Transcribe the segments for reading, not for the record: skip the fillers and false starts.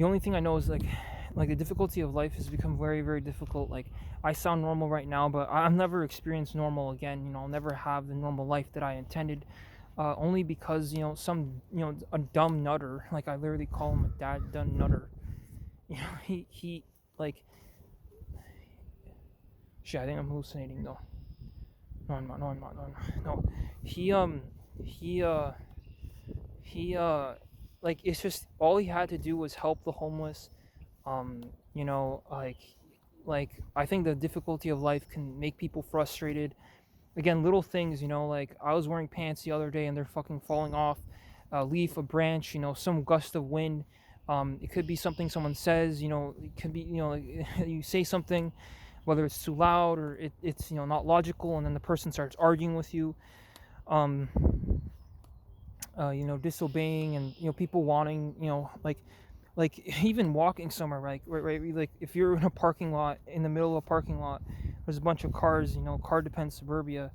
The only thing I know is like the difficulty of life has become very, very difficult. Like I sound normal right now, but I've never experienced normal again. I'll never have the normal life that I intended. Only because some a dumb nutter, like I literally call him a dad dumb nutter. He like shit. I think I'm hallucinating though. No, I'm not. No, I'm not. No, I'm not. No. He he uh he like it's just all he had to do was help the homeless. Like I think the difficulty of life can make people frustrated. Again, little things, like I was wearing pants the other day and they're fucking falling off. A leaf, a branch, some gust of wind. It could be something someone says, it could be, like, you say something, whether it's too loud or it's, not logical, and then the person starts arguing with you. Um, Disobeying, and people wanting, like even walking somewhere, right, like if you're in a parking lot, in the middle of a parking lot, there's a bunch of cars, car dependent suburbia.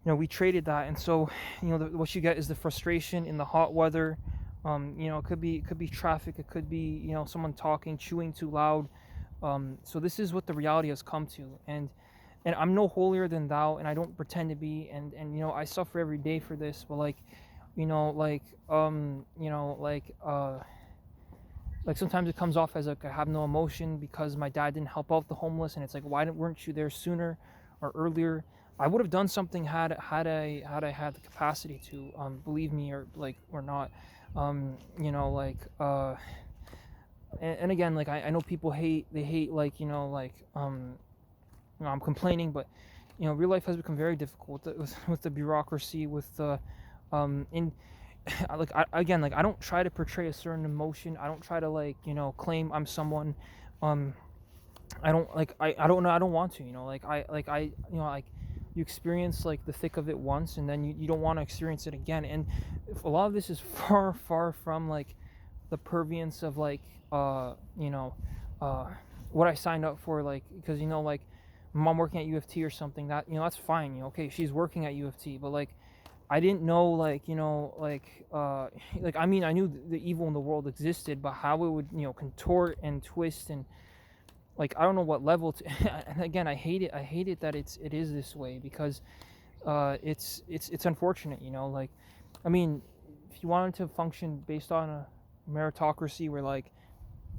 We traded that, and so what you get is the frustration in the hot weather. It could be traffic, it could be someone talking, chewing too loud. So this is what the reality has come to, and I'm no holier than thou, and I don't pretend to be, and I suffer every day for this, but like you know like you know like sometimes it comes off as like I have no emotion because my dad didn't help out the homeless, and it's like, why weren't you there sooner or earlier? I would have done something had I had the capacity to, believe me, or not. Like and again, like I know people hate, like I'm complaining, but real life has become very difficult with the bureaucracy, with the in again, like I don't try to portray a certain emotion. I don't try to, like, claim I'm someone. um I don't like I don't know, I don't want to, like you experience like the thick of it once, and then you don't want to experience it again. And if a lot of this is far, far from like the purviance of like uh what I signed up for, like, because like mom working at U of T or something, that that's fine. Okay, she's working at U of T, but like I didn't know, like, like, I mean, I knew the evil in the world existed, but how it would, contort and twist, and like I don't know what level to. And again, I hate it that it is this way, because it's unfortunate, like, I mean, if you wanted to function based on a meritocracy where, like,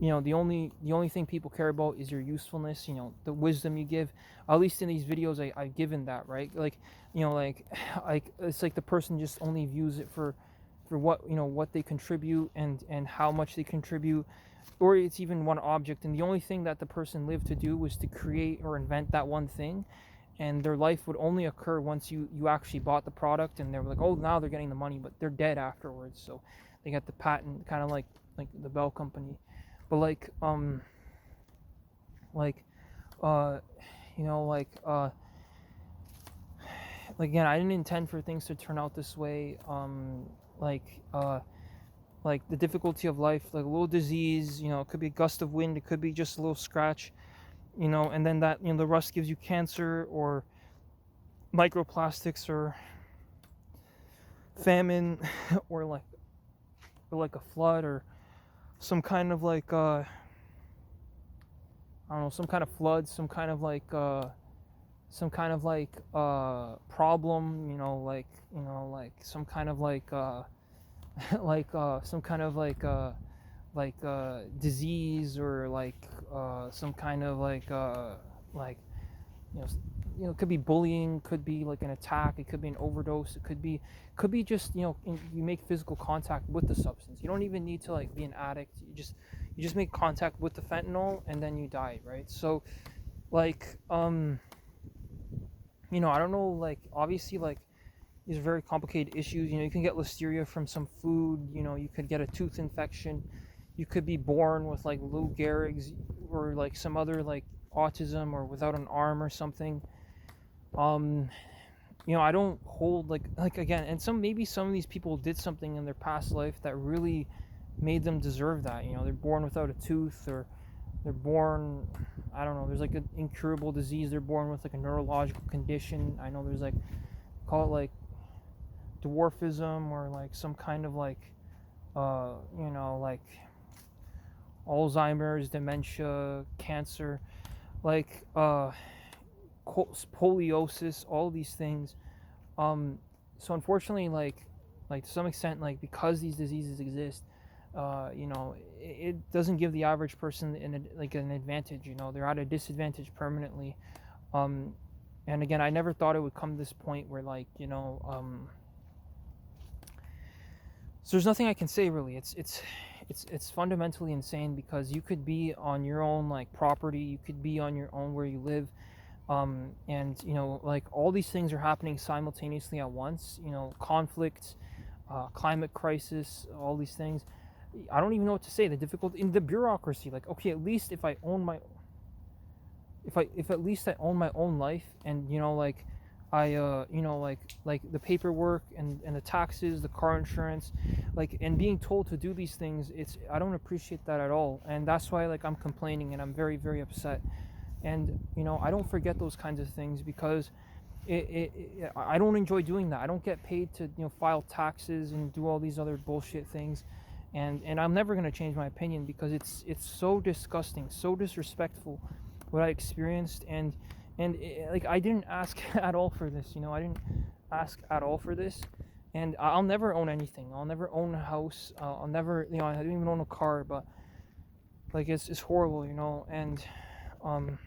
the only thing people care about is your usefulness, the wisdom you give. At least in these videos, I've given that, right? Like, like like it's like the person just only views it for what they contribute, and how much they contribute, or it's even one object, and the only thing that the person lived to do was to create or invent that one thing, and their life would only occur once you actually bought the product, and they were like, oh, now they're getting the money, but they're dead afterwards. So they got the patent, kind of like the Bell Company. But like uh you know like again, I didn't intend for things to turn out this way. Like the difficulty of life, like a little disease, it could be a gust of wind, it could be just a little scratch, and then that, the rust gives you cancer, or microplastics, or famine, or like a flood, or some kind of like I don't know, some kind of flood, problem, like some kind of some kind of disease, or some kind of like you know it could be bullying, could be like an attack, it could be an overdose, it could be just, you make physical contact with the substance. You don't even need to like be an addict. You just make contact with the fentanyl, and then you die, right? So like I don't know, like obviously, like these are very complicated issues. You can get listeria from some food. You could get a tooth infection. You could be born with like Lou Gehrig's, or like some other like autism, or without an arm or something. um I don't hold like again, and maybe some of these people did something in their past life that really made them deserve that. They're born without a tooth, or they're born, I don't know, there's like an incurable disease, they're born with like a neurological condition. I know there's like, call it like dwarfism, or like some kind of like like Alzheimer's, dementia, cancer, like scoliosis, all these things. Um, so unfortunately, like to some extent, like because these diseases exist, it doesn't give the average person an advantage. They're at a disadvantage permanently. Um, and again, I never thought it would come to this point where so there's nothing I can say really. It's fundamentally insane because you could be on your own like property, you could be on your own where you live, and like all these things are happening simultaneously at once. Conflicts, climate crisis, all these things. I don't even know what to say. The difficulty in the bureaucracy. Like, okay, at least if I own my, if at least I own my own life, and like I like the paperwork and the taxes, the car insurance, like, and being told to do these things, I don't appreciate that at all, and that's why like I'm complaining and I'm very very upset. And I don't forget those kinds of things because I don't enjoy doing that. I don't get paid to file taxes and do all these other bullshit things, and I'm never going to change my opinion because it's so disgusting, so disrespectful what I experienced. And like I didn't ask at all for this. I didn't ask at all for this, and I'll never own anything. I'll never own a house. I'll never, I didn't even own a car. But like it's horrible, and um